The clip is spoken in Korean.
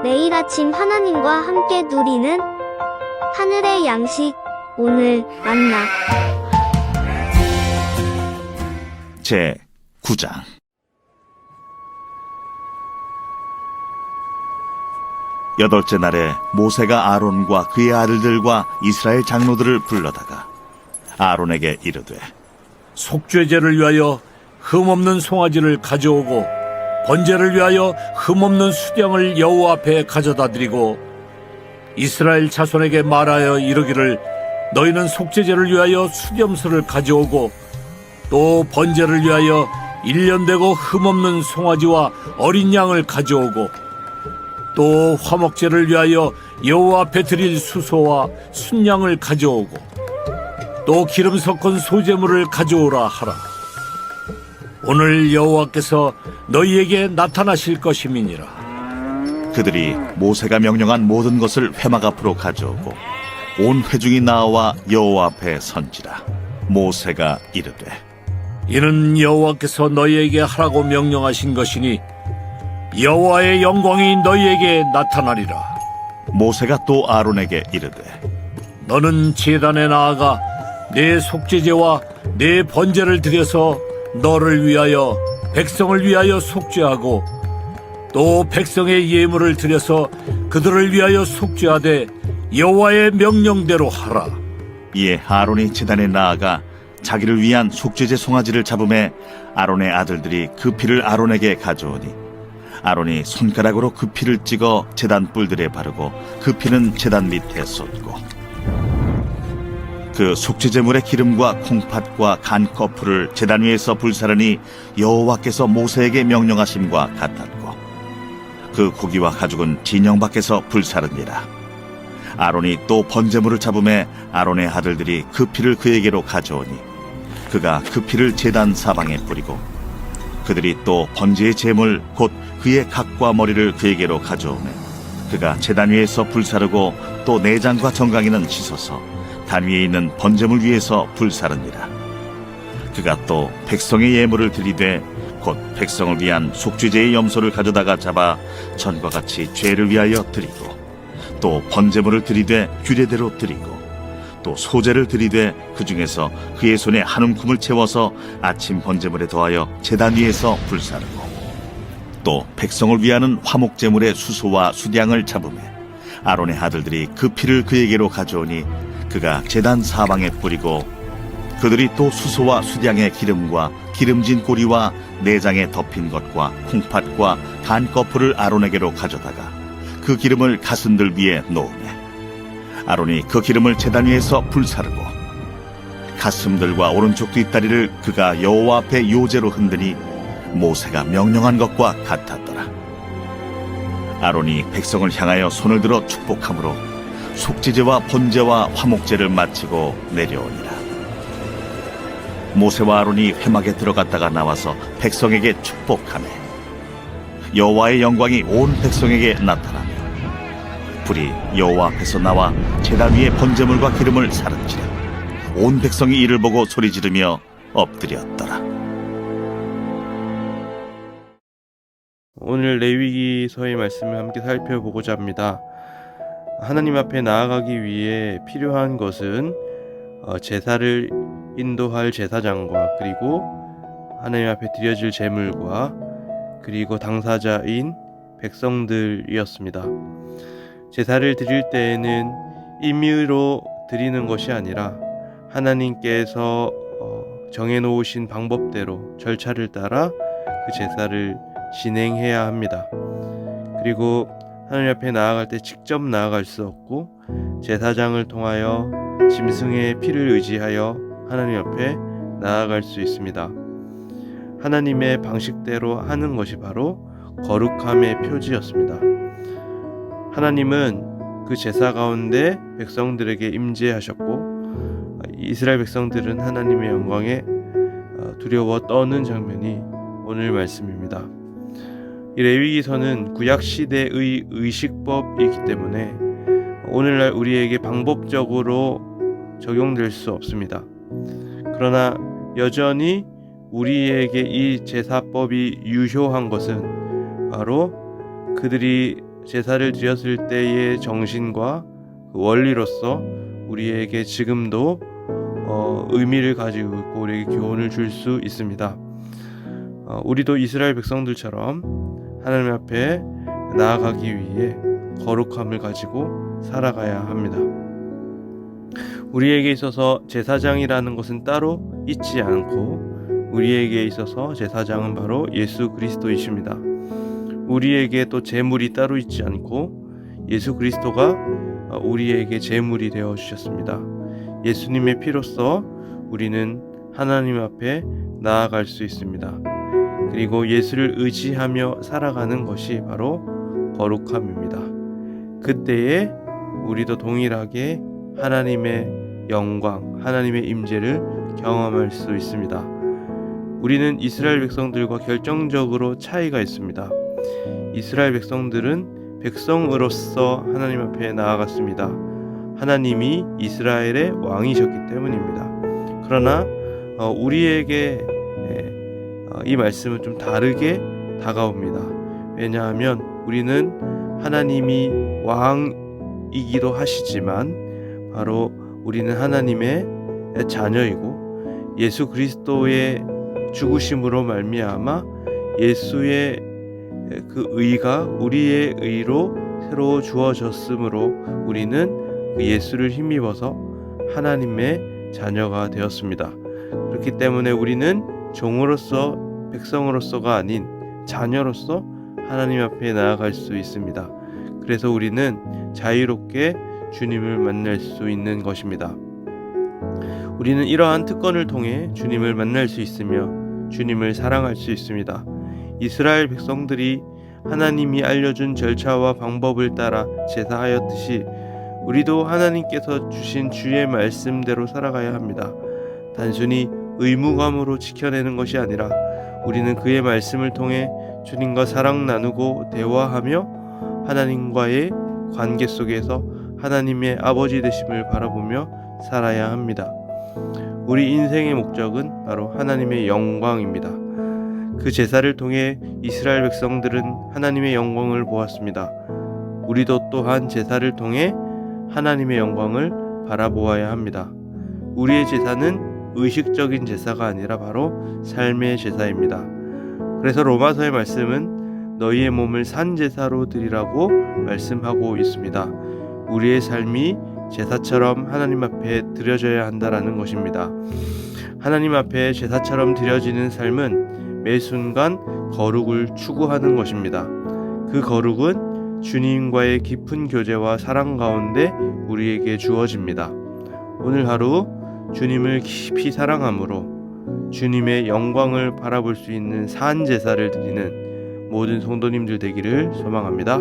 매일 아침 하나님과 함께 누리는 하늘의 양식, 오늘 만나. 제 9장. 여덟째 날에 모세가 아론과 그의 아들들과 이스라엘 장로들을 불러다가 아론에게 이르되, 속죄제를 위하여 흠없는 송아지를 가져오고 번제를 위하여 흠없는 수령을 여호와 앞에 가져다 드리고 이스라엘 자손에게 말하여 이르기를 너희는 속죄제를 위하여 수염소를 가져오고 또 번제를 위하여 1년 되고 흠없는 송아지와 어린 양을 가져오고 또 화목제를 위하여 여호와 앞에 드릴 수소와 순양을 가져오고 또 기름 섞은 소제물을 가져오라 하라. 오늘 여호와께서 너희에게 나타나실 것임이니라. 그들이 모세가 명령한 모든 것을 회막 앞으로 가져오고 온 회중이 나와 여호와 앞에 선지라. 모세가 이르되, 이는 여호와께서 너희에게 하라고 명령하신 것이니 여호와의 영광이 너희에게 나타나리라. 모세가 또 아론에게 이르되, 너는 제단에 나아가 내 속죄제와 내 번제를 드려서 너를 위하여 백성을 위하여 속죄하고 또 백성의 예물을 드려서 그들을 위하여 속죄하되 여호와의 명령대로 하라. 이에 아론이 제단에 나아가 자기를 위한 속죄제 송아지를 잡음에 아론의 아들들이 그 피를 아론에게 가져오니 아론이 손가락으로 그 피를 찍어 제단 뿔들에 바르고 그 피는 제단 밑에 쏟고 그 속죄제물의 기름과 콩팥과 간 거풀을 제단 위에서 불사르니 여호와께서 모세에게 명령하심과 같았고 그 고기와 가죽은 진영 밖에서 불사르니라. 아론이 또 번제물을 잡음에 아론의 아들들이 그 피를 그에게로 가져오니 그가 그 피를 제단 사방에 뿌리고 그들이 또 번제의 제물 곧 그의 각과 머리를 그에게로 가져오매 그가 제단 위에서 불사르고 또 내장과 정강이는 씻어서 단 위에 있는 번제물 위에서 불사르니라. 그가 또 백성의 예물을 드리되 곧 백성을 위한 속죄제의 염소를 가져다가 잡아 전과 같이 죄를 위하여 드리고 또 번제물을 드리되 규례대로 드리고 또 소제를 드리되 그 중에서 그의 손에 한 움큼을 채워서 아침 번제물에 더하여 제단 위에서 불사르고 또 백성을 위하는 화목제물의 수소와 수량을 잡으매 아론의 아들들이 그 피를 그에게로 가져오니 그가 제단 사방에 뿌리고 그들이 또 수소와 수량의 기름과 기름진 꼬리와 내장에 덮인 것과 콩팥과 간 거풀을 아론에게로 가져다가 그 기름을 가슴들 위에 놓으매 아론이 그 기름을 제단 위에서 불사르고 가슴들과 오른쪽 뒷다리를 그가 여호와 앞에 요제로 흔드니 모세가 명령한 것과 같았더라. 아론이 백성을 향하여 손을 들어 축복함으로 속죄제와 번제와 화목제를 마치고 내려오니라. 모세와 아론이 회막에 들어갔다가 나와서 백성에게 축복하매 여호와의 영광이 온 백성에게 나타나며 불이 여호와 앞에서 나와 제단 위에 번제물과 기름을 사른지라. 온 백성이 이를 보고 소리 지르며 엎드렸더라. 오늘 레위기서의 말씀을 함께 살펴보고자 합니다. 하나님 앞에 나아가기 위해 필요한 것은 제사를 인도할 제사장과 그리고 하나님 앞에 드려질 제물과 그리고 당사자인 백성들이었습니다. 제사를 드릴 때에는 임의로 드리는 것이 아니라 하나님께서 정해놓으신 방법대로 절차를 따라 그 제사를 진행해야 합니다. 그리고 하나님 앞에 나아갈 때 직접 나아갈 수 없고 제사장을 통하여 짐승의 피를 의지하여 하나님 앞에 나아갈 수 있습니다. 하나님의 방식대로 하는 것이 바로 거룩함의 표지였습니다. 하나님은 그 제사 가운데 백성들에게 임재하셨고 이스라엘 백성들은 하나님의 영광에 두려워 떠는 장면이 오늘 말씀입니다. 이 레위기서는 구약시대의 의식법이기 때문에 오늘날 우리에게 방법적으로 적용될 수 없습니다. 그러나 여전히 우리에게 이 제사법이 유효한 것은 바로 그들이 제사를 드렸을 때의 정신과 그 원리로서 우리에게 지금도 의미를 가지고 있고 우리에게 교훈을 줄 수 있습니다. 우리도 이스라엘 백성들처럼 하나님 앞에 나아가기 위해 거룩함을 가지고 살아가야 합니다. 우리에게 있어서 제사장이라는 것은 따로 있지 않고 우리에게 있어서 제사장은 바로 예수 그리스도이십니다. 우리에게 또 제물이 따로 있지 않고 예수 그리스도가 우리에게 제물이 되어 주셨습니다. 예수님의 피로써 우리는 하나님 앞에 나아갈 수 있습니다. 그리고 예수를 의지하며 살아가는 것이 바로 거룩함입니다. 그때에 우리도 동일하게 하나님의 영광, 하나님의 임재를 경험할 수 있습니다. 우리는 이스라엘 백성들과 결정적으로 차이가 있습니다. 이스라엘 백성들은 백성으로서 하나님 앞에 나아갔습니다. 하나님이 이스라엘의 왕이셨기 때문입니다. 그러나 우리에게 이 말씀은 좀 다르게 다가옵니다. 왜냐하면 우리는 하나님이 왕이기도 하시지만 바로 우리는 하나님의 자녀이고 예수 그리스도의 죽으심으로 말미암아 예수의 그 의가 우리의 의로 새로 주어졌으므로 우리는 그 예수를 힘입어서 하나님의 자녀가 되었습니다. 그렇기 때문에 우리는 종으로서 백성으로서가 아닌 자녀로서 하나님 앞에 나아갈 수 있습니다. 그래서 우리는 자유롭게 주님을 만날 수 있는 것입니다. 우리는 이러한 특권을 통해 주님을 만날 수 있으며 주님을 사랑할 수 있습니다. 이스라엘 백성들이 하나님이 알려준 절차와 방법을 따라 제사하였듯이 우리도 하나님께서 주신 주의 말씀대로 살아가야 합니다. 단순히 의무감으로 지켜내는 것이 아니라 우리는 그의 말씀을 통해 주님과 사랑 나누고 대화하며 하나님과의 관계 속에서 하나님의 아버지 되심을 바라보며 살아야 합니다. 우리 인생의 목적은 바로 하나님의 영광입니다. 그 제사를 통해 이스라엘 백성들은 하나님의 영광을 보았습니다. 우리도 또한 제사를 통해 하나님의 영광을 바라보아야 합니다. 우리의 제사는 의식적인 제사가 아니라 바로 삶의 제사입니다. 그래서 로마서의 말씀은 너희의 몸을 산 제사로 드리라고 말씀하고 있습니다. 우리의 삶이 제사처럼 하나님 앞에 드려져야 한다라는 것입니다. 하나님 앞에 제사처럼 드려지는 삶은 매 순간 거룩을 추구하는 것입니다. 그 거룩은 주님과의 깊은 교제와 사랑 가운데 우리에게 주어집니다. 오늘 하루 주님을 깊이 사랑함으로 주님의 영광을 바라볼 수 있는 산 제사를 드리는 모든 성도님들 되기를 소망합니다.